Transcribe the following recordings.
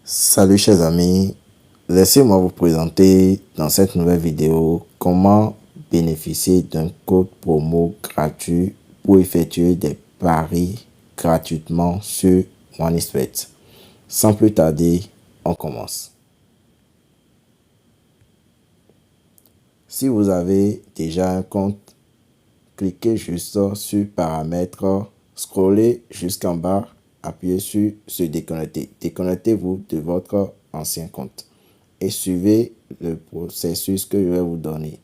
Salut chers amis, laissez-moi vous présenter dans cette nouvelle vidéo comment bénéficier d'un code promo gratuit pour effectuer des paris gratuitement sur OneXBet. Sans plus tarder, on commence. Si vous avez déjà un compte, cliquez juste sur paramètres, scrollez jusqu'en bas, appuyez sur se déconnecter. Déconnectez-vous de votre ancien compte et suivez le processus que je vais vous donner.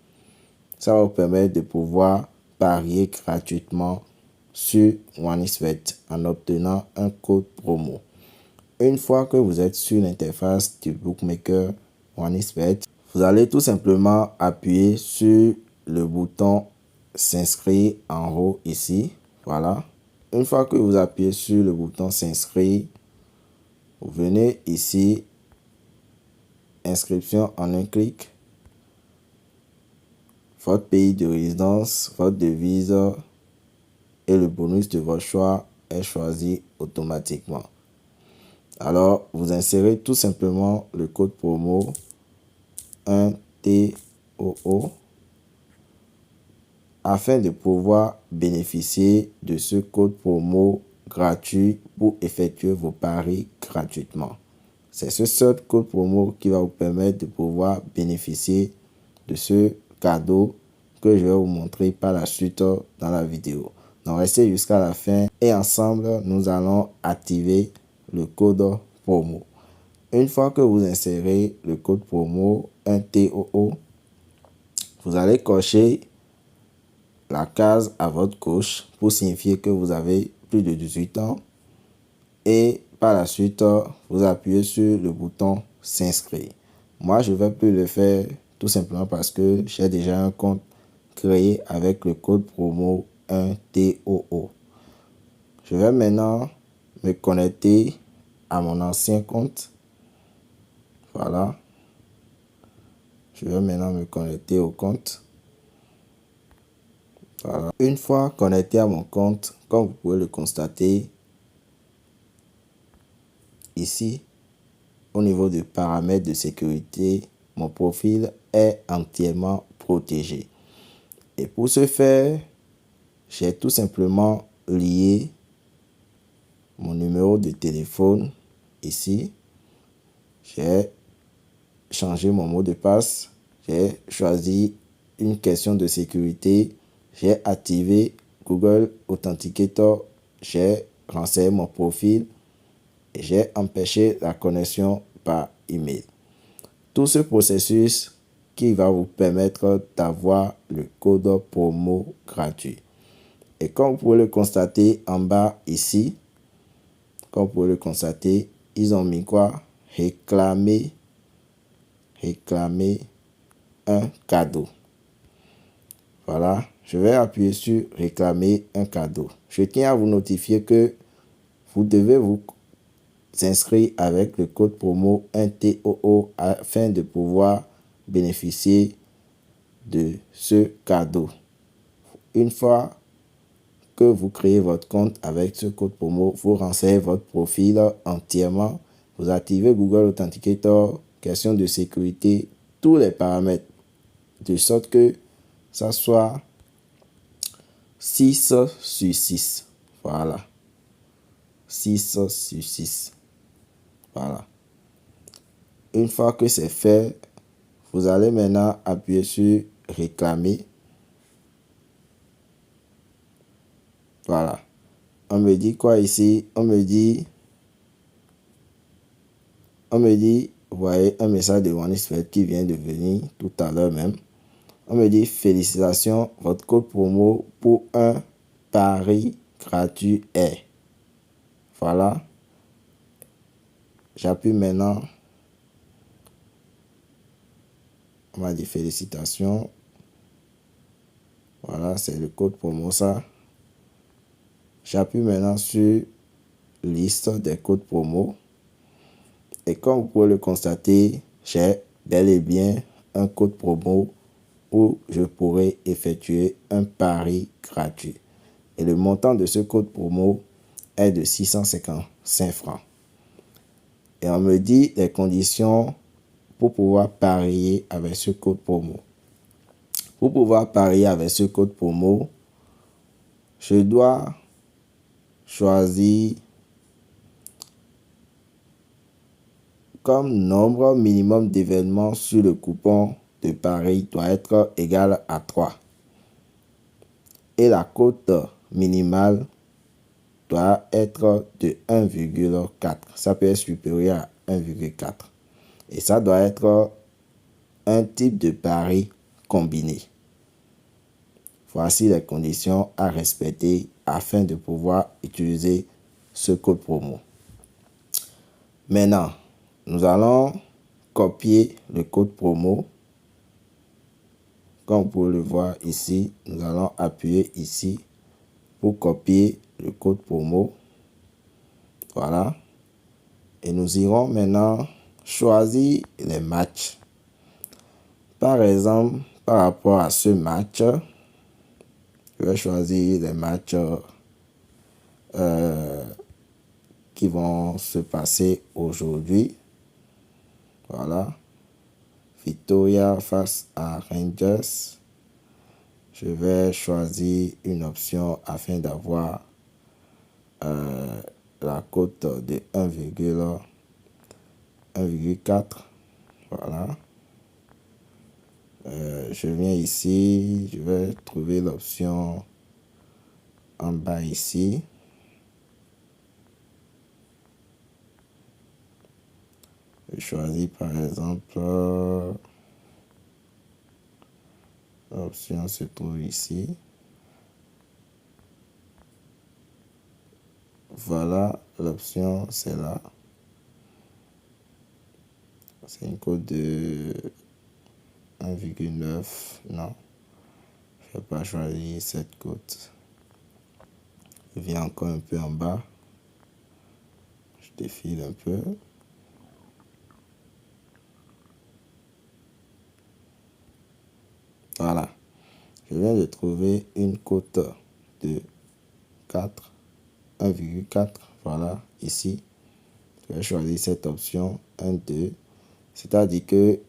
Ça va vous permettre de pouvoir parier gratuitement sur OneXBet en obtenant un code promo. Une fois que vous êtes sur l'interface du bookmaker OneXBet, vous allez tout simplement appuyer sur le bouton s'inscrire en haut ici. Voilà. Une fois que vous appuyez sur le bouton s'inscrire, vous venez ici, inscription en un clic, votre pays de résidence, votre devise et le bonus de votre choix est choisi automatiquement. Alors, vous insérez tout simplement le code promo 1TOO afin de pouvoir bénéficier de ce code promo gratuit pour effectuer vos paris gratuitement. C'est ce seul code promo qui va vous permettre de pouvoir bénéficier de ce cadeau que je vais vous montrer par la suite dans la vidéo. Donc restez jusqu'à la fin et ensemble nous allons activer le code promo. Une fois que vous insérez le code promo 1TOO, vous allez cocher la case à votre gauche pour signifier que vous avez plus de 18 ans et par la suite vous appuyez sur le bouton s'inscrire. Moi je ne vais plus le faire tout simplement parce que j'ai déjà un compte créé avec le code promo 1TOO. Je vais maintenant me connecter à mon ancien compte. Voilà. Je vais maintenant me connecter au compte. Voilà. Une fois connecté à mon compte, comme vous pouvez le constater, ici, au niveau des paramètres de sécurité, mon profil est entièrement protégé. Et pour ce faire, j'ai tout simplement lié mon numéro de téléphone ici. J'ai changé mon mot de passe. J'ai choisi une question de sécurité. J'ai activé Google Authenticator. J'ai renseigné mon profil et j'ai empêché la connexion par email. Tout ce processus qui va vous permettre d'avoir le code promo gratuit. Et comme vous pouvez le constater en bas ici, comme vous pouvez le constater, ils ont mis quoi? Réclamer un cadeau. Voilà, je vais appuyer sur réclamer un cadeau. Je tiens à vous notifier que vous devez vous inscrire avec le code promo 1TOO afin de pouvoir bénéficier de ce cadeau. Une fois que vous créez votre compte avec ce code promo, vous renseignez votre profil entièrement, vous activez Google Authenticator, question de sécurité, tous les paramètres, de sorte que ça soit 6 sur 6. Voilà. 6 sur 6. Voilà. Une fois que c'est fait, vous allez maintenant appuyer sur réclamer. Voilà. On me dit quoi ici? On me dit, vous voyez un message de OneXBet qui vient de venir tout à l'heure même. On me dit félicitations, votre code promo pour un pari gratuit est. Voilà. J'appuie maintenant. On m'a dit félicitations. Voilà, c'est le code promo ça. J'appuie maintenant sur liste des codes promo. Et comme vous pouvez le constater, j'ai bel et bien un code promo où je pourrais effectuer un pari gratuit. Et le montant de ce code promo est de 655 francs. Et on me dit les conditions pour pouvoir parier avec ce code promo. Pour pouvoir parier avec ce code promo, je dois choisir comme nombre minimum d'événements sur le coupon de pari doit être égal à 3. Et la cote minimale doit être de 1,4. Ça peut être supérieur à 1,4. Et ça doit être un type de pari combiné. Voici les conditions à respecter afin de pouvoir utiliser ce code promo. Maintenant, nous allons copier le code promo. Comme vous pouvez le voir ici, nous allons appuyer ici pour copier le code promo. Voilà. Et nous irons maintenant choisir les matchs. Par exemple, par rapport à ce match, je vais choisir les matchs qui vont se passer aujourd'hui. Voilà. Victoria face à Rangers. Je vais choisir une option afin d'avoir la cote de 1,4. Voilà. Je viens ici, je vais trouver l'option en bas ici. Je choisis par exemple l'option se trouve ici. Voilà, l'option c'est là. C'est une cote de 1,9. Non, je ne vais pas choisir cette cote. Je viens encore un peu en bas. Je défile un peu. Voilà. Je viens de trouver une cote de 4, 1,4. Voilà, ici. Je vais choisir cette option 1, 2. C'est-à-dire que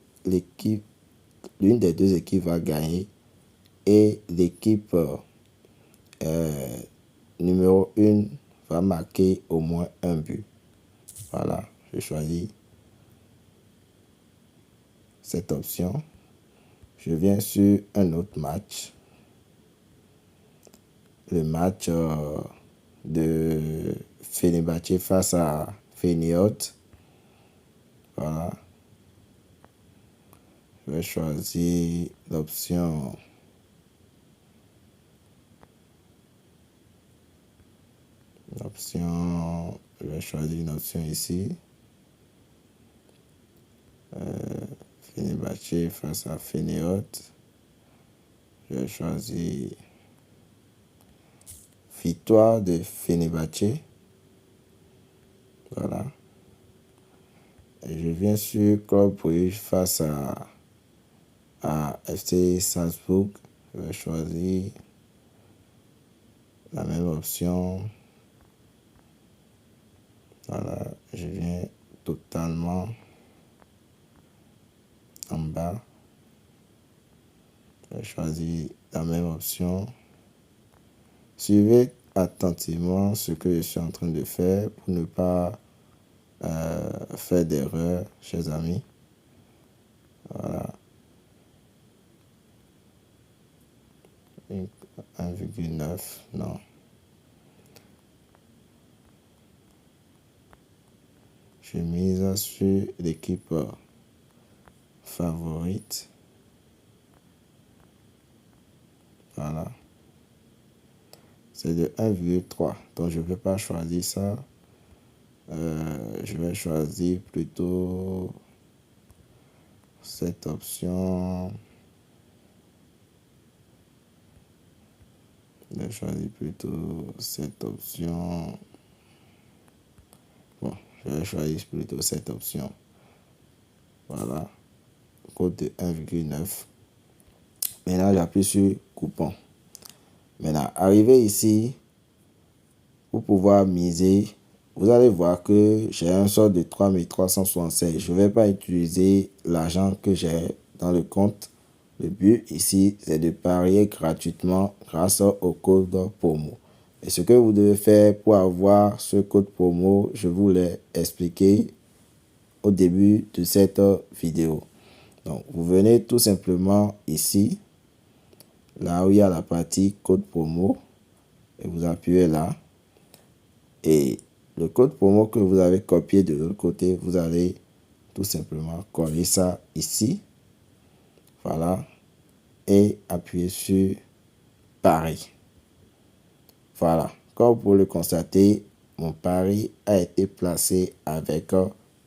l'une des deux équipes va gagner et l'équipe numéro 1 va marquer au moins un but. Voilà, je choisis cette option. Je viens sur un autre match. Le match de Fenerbahçe face à Feyenoord. Voilà. Je vais choisir l'option je vais choisir une option ici. Fenerbahçe face à Feyenoord. Je vais choisir victoire de Fenerbahçe. Voilà. Et je viens sur Club Brugge face à FC Salzbourg. Je vais choisir la même option. Voilà, je viens totalement en bas. Je vais choisir la même option. Suivez attentivement ce que je suis en train de faire pour ne pas faire d'erreur, chers amis. Voilà. 1,9, non. Je mise sur l'équipe favorite. Voilà. C'est de 1,3. Donc je ne vais pas choisir ça. Je vais choisir plutôt cette option. Je vais choisir plutôt cette option. Bon, je vais choisir plutôt cette option. Voilà. Code de 1,9. Maintenant, j'appuie sur coupon. Maintenant, arrivé ici, pour pouvoir miser vous allez voir que j'ai un solde de 3376. Je ne vais pas utiliser l'argent que j'ai dans le compte. Le but ici, c'est de parier gratuitement grâce au code promo. Et ce que vous devez faire pour avoir ce code promo, je vous l'ai expliqué au début de cette vidéo. Donc, vous venez tout simplement ici, là où il y a la partie code promo, et vous appuyez là. Et le code promo que vous avez copié de l'autre côté, vous allez tout simplement coller ça ici. Voilà. Et appuyer sur pari. Voilà. Comme vous pouvez le constater, mon pari a été placé avec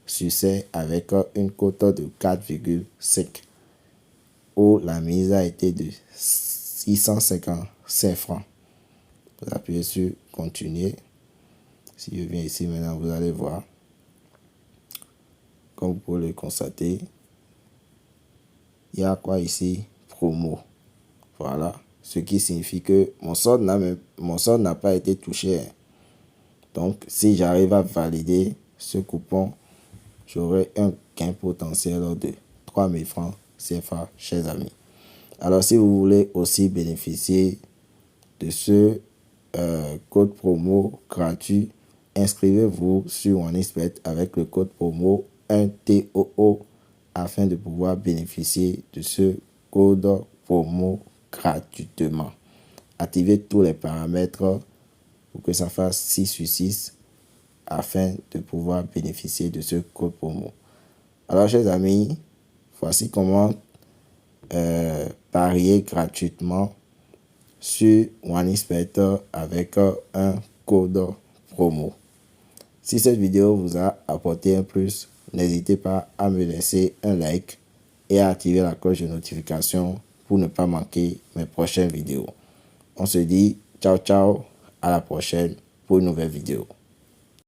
succès avec une cote de 4,5 où la mise a été de 655 francs. Vous appuyez sur continuer. Si je viens ici maintenant, vous allez voir. Comme vous pouvez le constater, il y a quoi ici? Promo. Voilà. Ce qui signifie que mon solde n'a pas été touché. Donc, si j'arrive à valider ce coupon, j'aurai un gain potentiel de 3000 francs CFA, chers amis. Alors, si vous voulez aussi bénéficier de ce code promo gratuit, inscrivez-vous sur OneXBet avec le code promo 1TOO afin de pouvoir bénéficier de ce code promo gratuitement. Activez tous les paramètres pour que ça fasse 6 sur 6 afin de pouvoir bénéficier de ce code promo. Alors, chers amis, voici comment parier gratuitement sur OneXBet avec un code promo. Si cette vidéo vous a apporté un plus, n'hésitez pas à me laisser un like et à activer la cloche de notification pour ne pas manquer mes prochaines vidéos. On se dit ciao ciao, à la prochaine pour une nouvelle vidéo.